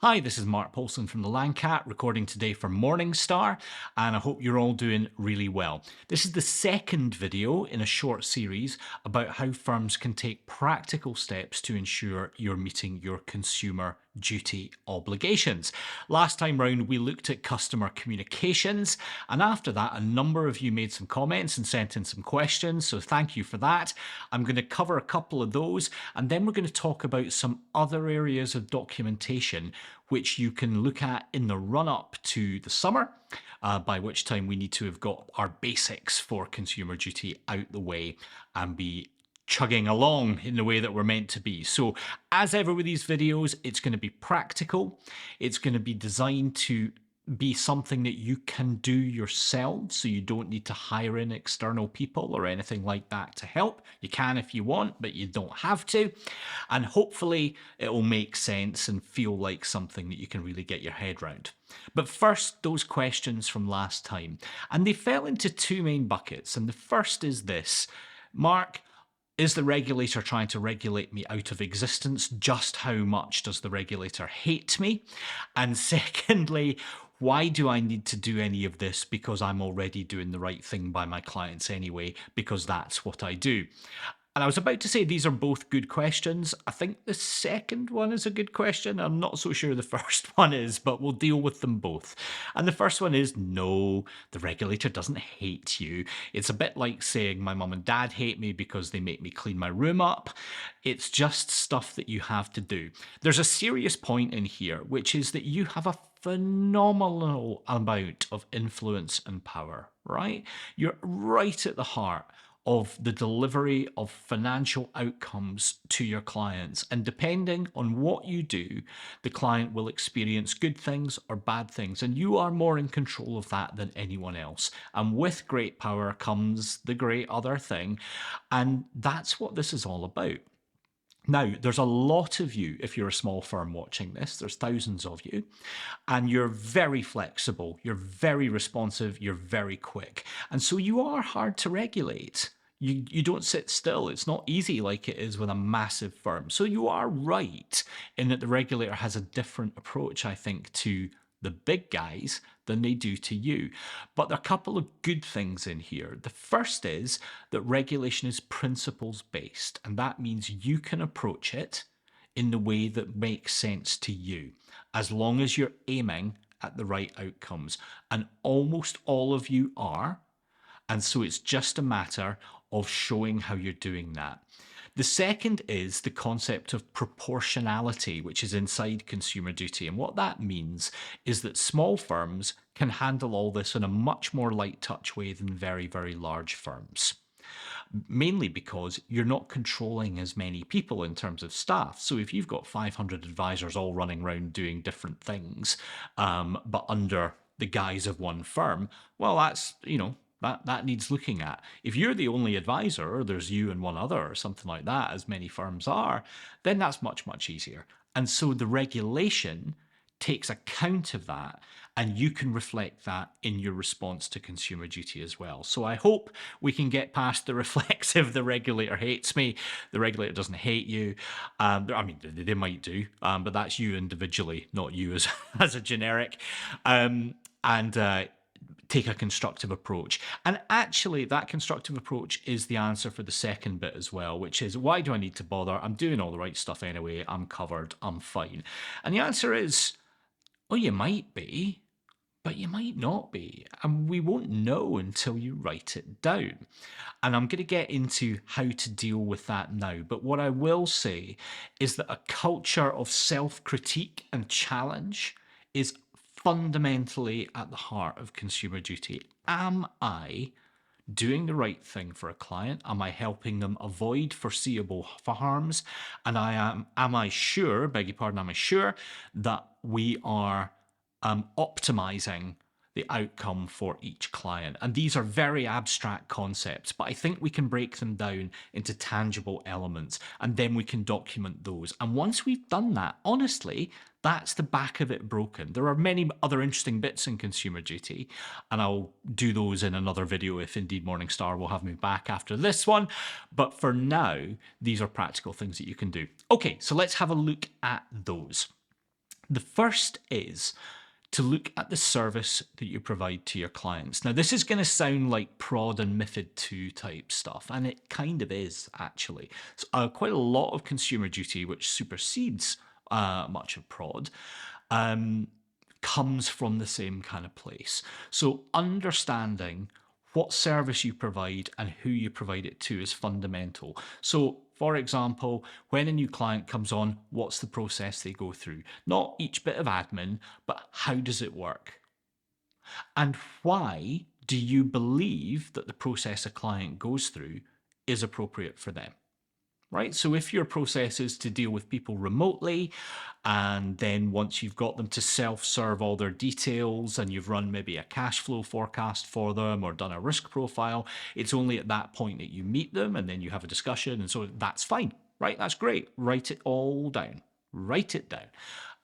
Hi, this is Mark Polson from the Landcat, recording today for Morningstar, and I hope you're all doing really well. This is the second video in a short series about how firms can take practical steps to ensure you're meeting your consumer duty obligations. Last time round, we looked at customer communications, and after that, a number of you made some comments and sent in some questions, so thank you for that. I'm going to cover a couple of those, and then we're going to talk about some other areas of documentation which you can look at in the run up to the summer, by which time we need to have got our basics for consumer duty out the way and be chugging along in the way that we're meant to be. So as ever with these videos, it's going to be practical. It's going to be designed to be something that you can do yourself, so you don't need to hire in external people or anything like that to help. You can if you want, but you don't have to. And hopefully it will make sense and feel like something that you can really get your head around. But first, those questions from last time. And they fell into two main buckets. And the first is this: Mark, is the regulator trying to regulate me out of existence? Just how much does the regulator hate me? And secondly, why do I need to do any of this? Because I'm already doing the right thing by my clients anyway, because that's what I do. And I was about to say these are both good questions. I think the second one is a good question. I'm not so sure the first one is, but we'll deal with them both. And the first one is no, the regulator doesn't hate you. It's a bit like saying my mum and dad hate me because they make me clean my room up. It's just stuff that you have to do. There's a serious point in here, which is that you have a phenomenal amount of influence and power, right? You're right at the heart of the delivery of financial outcomes to your clients. And depending on what you do, the client will experience good things or bad things. And you are more in control of that than anyone else. And with great power comes the great other thing. And that's what this is all about. Now, there's a lot of you, if you're a small firm watching this, there's thousands of you, and you're very flexible, you're very responsive, you're very quick. And so you are hard to regulate. You don't sit still. It's not easy like it is with a massive firm. So you are right in that the regulator has a different approach, I think, to the big guys than they do to you. But there are a couple of good things in here. The first is that regulation is principles based, and that means you can approach it in the way that makes sense to you, as long as you're aiming at the right outcomes. And almost all of you are. And so it's just a matter of showing how you're doing that. The second is the concept of proportionality, which is inside consumer duty. And what that means is that small firms can handle all this in a much more light touch way than very, very large firms. Mainly because you're not controlling as many people in terms of staff. So if you've got 500 advisors all running around doing different things, but under the guise of one firm, well, that's, that needs looking at. If you're the only advisor, or there's you and one other, or something like that, as many firms are, then that's much, much easier. And so the regulation takes account of that, and you can reflect that in your response to consumer duty as well. So I hope we can get past the reflexive, the regulator hates me, the regulator doesn't hate you. I mean, they might do, but that's you individually, not you as, as a generic. And take a constructive approach. And actually, that constructive approach is the answer for the second bit as well, which is, why do I need to bother? I'm doing all the right stuff anyway. I'm covered. I'm fine. And the answer is, well, you might be, but you might not be. And we won't know until you write it down. And I'm going to get into how to deal with that now. But what I will say is that a culture of self-critique and challenge is fundamentally at the heart of consumer duty. Am I doing the right thing for a client? Am I helping them avoid foreseeable harms? And am I sure, beg your pardon, am I sure that we are optimizing the outcome for each client? And these are very abstract concepts, but I think we can break them down into tangible elements, and then we can document those. And once we've done that, honestly, that's the back of it broken. There are many other interesting bits in consumer duty, and I'll do those in another video if indeed Morningstar will have me back after this one. But for now, these are practical things that you can do. Okay, so let's have a look at those. The first is to look at the service that you provide to your clients. Now, this is going to sound like prod and MiFID II type stuff, and it kind of is actually. So, quite a lot of consumer duty, which supersedes much of prod, comes from the same kind of place. So, understanding what service you provide and who you provide it to is fundamental. So, for example, when a new client comes on, what's the process they go through? Not each bit of admin, but how does it work? And why do you believe that the process a client goes through is appropriate for them? Right? So if your process is to deal with people remotely, and then once you've got them to self-serve all their details and you've run maybe a cash flow forecast for them or done a risk profile, it's only at that point that you meet them and then you have a discussion. And so that's fine, right? That's great. Write it all down. Write it down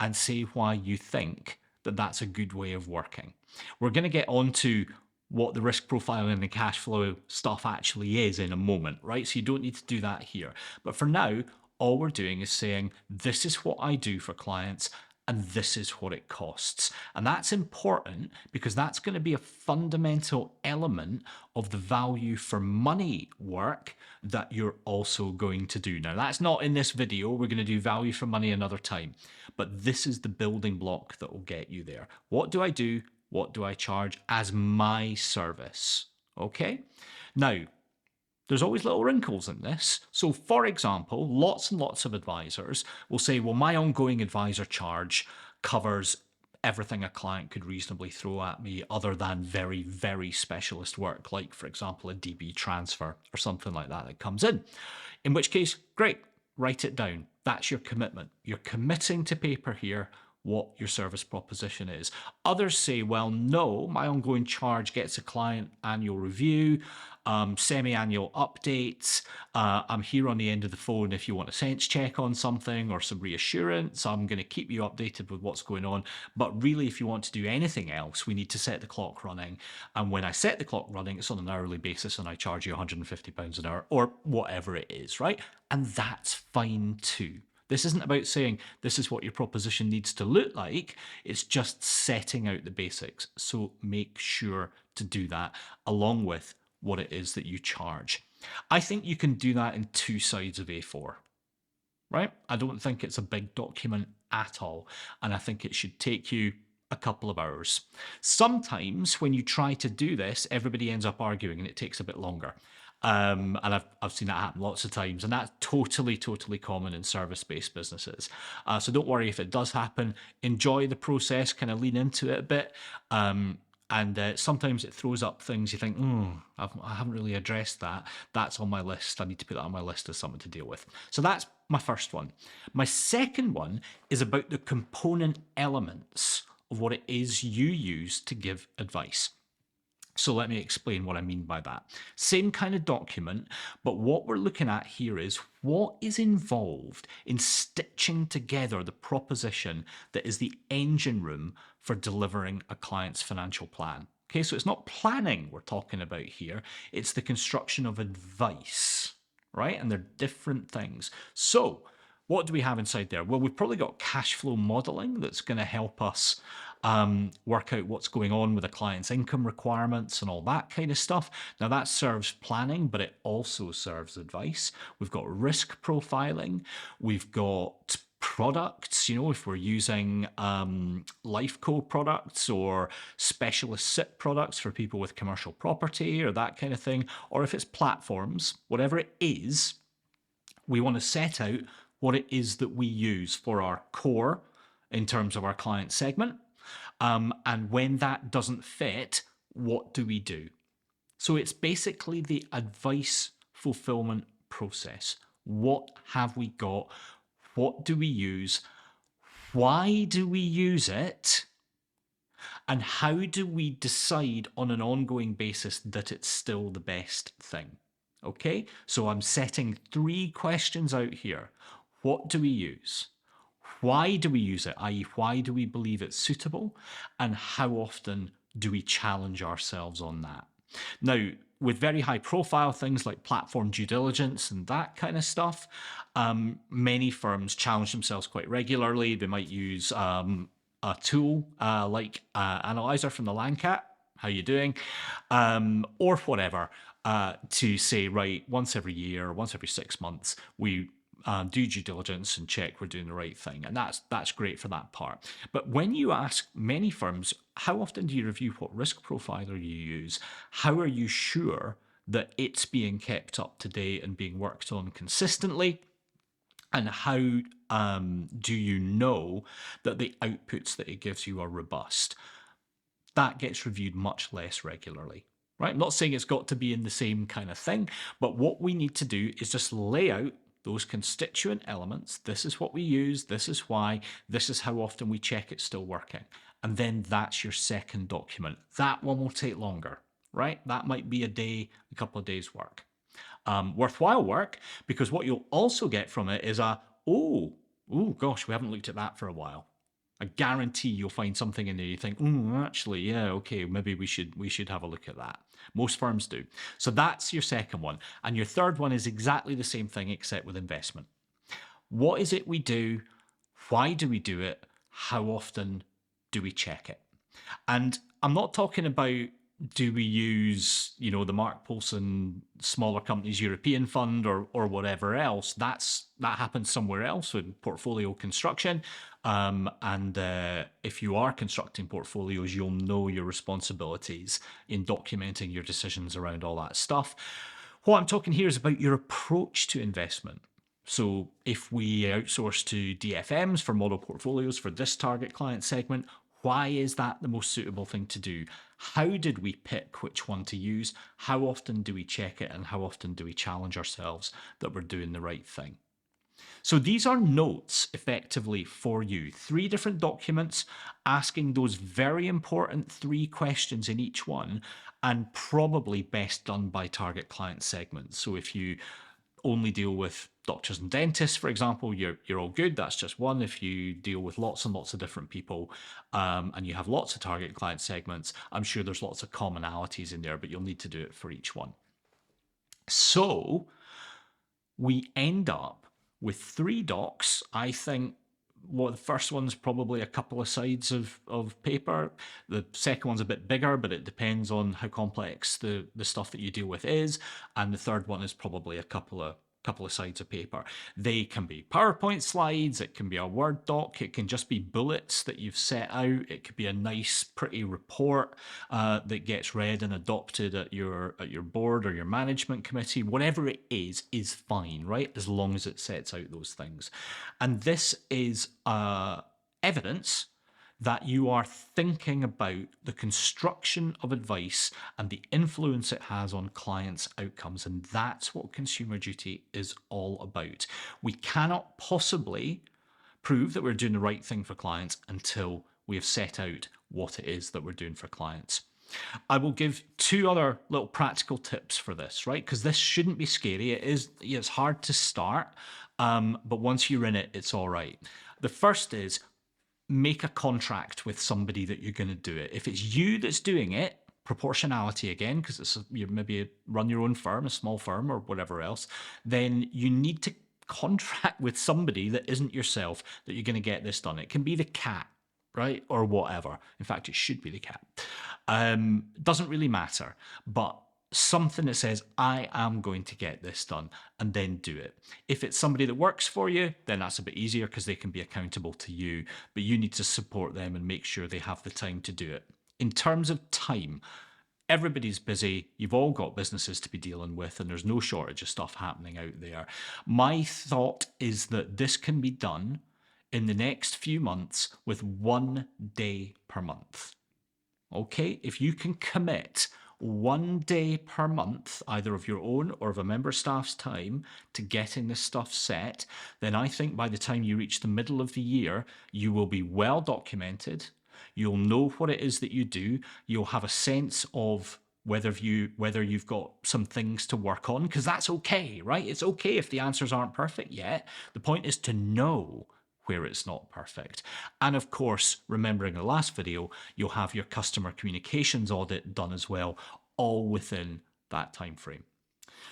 and say why you think that that's a good way of working. We're going to get on to what the risk profile and the cash flow stuff actually is in a moment, right? So you don't need to do that here. But for now, all we're doing is saying, this is what I do for clients and this is what it costs. And that's important because that's going to be a fundamental element of the value for money work that you're also going to do. Now, that's not in this video. We're going to do value for money another time. But this is the building block that will get you there. What do I do? What do I charge as my service? Okay. Now, there's always little wrinkles in this. So, for example, lots and lots of advisors will say, well, my ongoing advisor charge covers everything a client could reasonably throw at me other than very, very specialist work, like, for example, a DB transfer or something like that that comes in which case, great, write it down. That's your commitment. You're committing to paper here what your service proposition is. Others say, well, no, my ongoing charge gets a client annual review, semi-annual updates. I'm here on the end of the phone if you want a sense check on something or some reassurance. I'm going to keep you updated with what's going on. But really, if you want to do anything else, we need to set the clock running. And when I set the clock running, it's on an hourly basis and I charge you £150 an hour or whatever it is, right? And that's fine too. This isn't about saying this is what your proposition needs to look like. It's just setting out the basics. So make sure to do that along with what it is that you charge. I think you can do that in 2 sides of A4, right? I don't think it's a big document at all. And I think it should take you a couple of hours. Sometimes when you try to do this, everybody ends up arguing and it takes a bit longer. And I've seen that happen lots of times, and that's totally common in service-based businesses. So don't worry if it does happen. Enjoy the process, kind of lean into it a bit. And sometimes it throws up things you think, I haven't really addressed that. That's on my list. I need to put that on my list as something to deal with. So that's my first one. My second one is about the component elements of what it is you use to give advice. So let me explain what I mean by that. Same kind of document, but what we're looking at here is what is involved in stitching together the proposition that is the engine room for delivering a client's financial plan. Okay, so it's not planning we're talking about here, it's the construction of advice, right? And they're different things. So what do we have inside there? Well, we've probably got cash flow modeling that's going to help us work out what's going on with a client's income requirements and all that kind of stuff. Now that serves planning, but it also serves advice. We've got risk profiling. We've got products, if we're using Lifeco products or specialist SIP products for people with commercial property or that kind of thing, or if it's platforms, whatever it is, we want to set out what it is that we use for our core in terms of our client segment. And when that doesn't fit, what do we do? So it's basically the advice fulfillment process. What have we got? What do we use? Why do we use it? And how do we decide on an ongoing basis that it's still the best thing? Okay, so I'm setting 3 questions out here. What do we use? Why do we use it? I.e., why do we believe it's suitable? And how often do we challenge ourselves on that? Now, with very high profile things like platform due diligence and that kind of stuff, many firms challenge themselves quite regularly. They might use a tool like Analyzer from the Langcat, how you doing, or whatever, to say, right, once every year, once every 6 months, we do due diligence and check we're doing the right thing. And that's great for that part. But when you ask many firms, how often do you review what risk profiler you use? How are you sure that it's being kept up to date and being worked on consistently? And how do you know that the outputs that it gives you are robust? That gets reviewed much less regularly. Right? I'm not saying it's got to be in the same kind of thing, but what we need to do is just lay out those constituent elements. This is what we use. This is why. This is how often we check it's still working. And then that's your second document. That one will take longer, right? That might be a day, a couple of days work. Worthwhile work, because what you'll also get from it is oh gosh, we haven't looked at that for a while. I guarantee you'll find something in there you think, actually, yeah, okay, maybe we should have a look at that. Most firms do. So that's your second one. And your third one is exactly the same thing, except with investment. What is it we do? Why do we do it? How often do we check it? And I'm not talking about, do we use, the Mark Paulson Smaller Companies European Fund or whatever else? That happens somewhere else with portfolio construction. And if you are constructing portfolios, you'll know your responsibilities in documenting your decisions around all that stuff. What I'm talking here is about your approach to investment. So if we outsource to DFMs for model portfolios for this target client segment, why is that the most suitable thing to do? How did we pick which one to use? How often do we check it? And how often do we challenge ourselves that we're doing the right thing? So these are notes effectively for you. 3 different documents asking those very important 3 questions in each one, and probably best done by target client segments. So if you only deal with doctors and dentists, for example, you're all good. That's just one. If you deal with lots and lots of different people and you have lots of target client segments, I'm sure there's lots of commonalities in there, but you'll need to do it for each one. So we end up with 3 docs. I think the first one's probably a couple of sides of paper. The second one's a bit bigger, but it depends on how complex the stuff that you deal with is. And the third one is probably a couple of sides of paper. They can be PowerPoint slides, it can be a Word doc, it can just be bullets that you've set out, it could be a nice pretty report that gets read and adopted at your board or your management committee. Whatever it is fine, right? As long as it sets out those things. And this is evidence that you are thinking about the construction of advice and the influence it has on clients' outcomes. And that's what Consumer Duty is all about. We cannot possibly prove that we're doing the right thing for clients until we have set out what it is that we're doing for clients. I will give 2 other little practical tips for this, right? Because this shouldn't be scary. It's hard to start, but once you're in it, it's all right. The first is, make a contract with somebody that you're going to do it. If it's you that's doing it, proportionality again, because you maybe run your own firm, a small firm or whatever else, then you need to contract with somebody that isn't yourself that you're going to get this done. It can be the cat, right? Or whatever. In fact, it should be the cat. Doesn't really matter, but something that says, I am going to get this done, and then do it. If it's somebody that works for you, then that's a bit easier because they can be accountable to you, but you need to support them and make sure they have the time to do it. In terms of time, everybody's busy. You've all got businesses to be dealing with, and there's no shortage of stuff happening out there. My thought is that this can be done in the next few months with 1 day per month. Okay, if you can commit 1 day per month, either of your own or of a member staff's time, to getting this stuff set, then I think by the time you reach the middle of the year, you will be well documented. You'll know what it is that you do. You'll have a sense of whether you've got some things to work on, because that's okay, right? It's okay if the answers aren't perfect yet. The point is to know where it's not perfect. And of course, remembering the last video, you'll have your customer communications audit done as well, all within that time frame.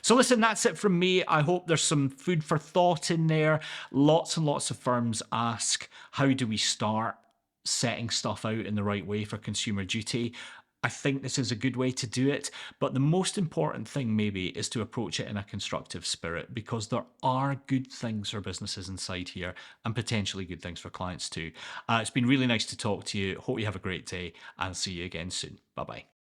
So listen, that's it from me. I hope there's some food for thought in there. Lots and lots of firms ask, how do we start setting stuff out in the right way for Consumer Duty? I think this is a good way to do it, but the most important thing maybe is to approach it in a constructive spirit, because there are good things for businesses inside here and potentially good things for clients too. It's been really nice to talk to you. Hope you have a great day and see you again soon. Bye-bye.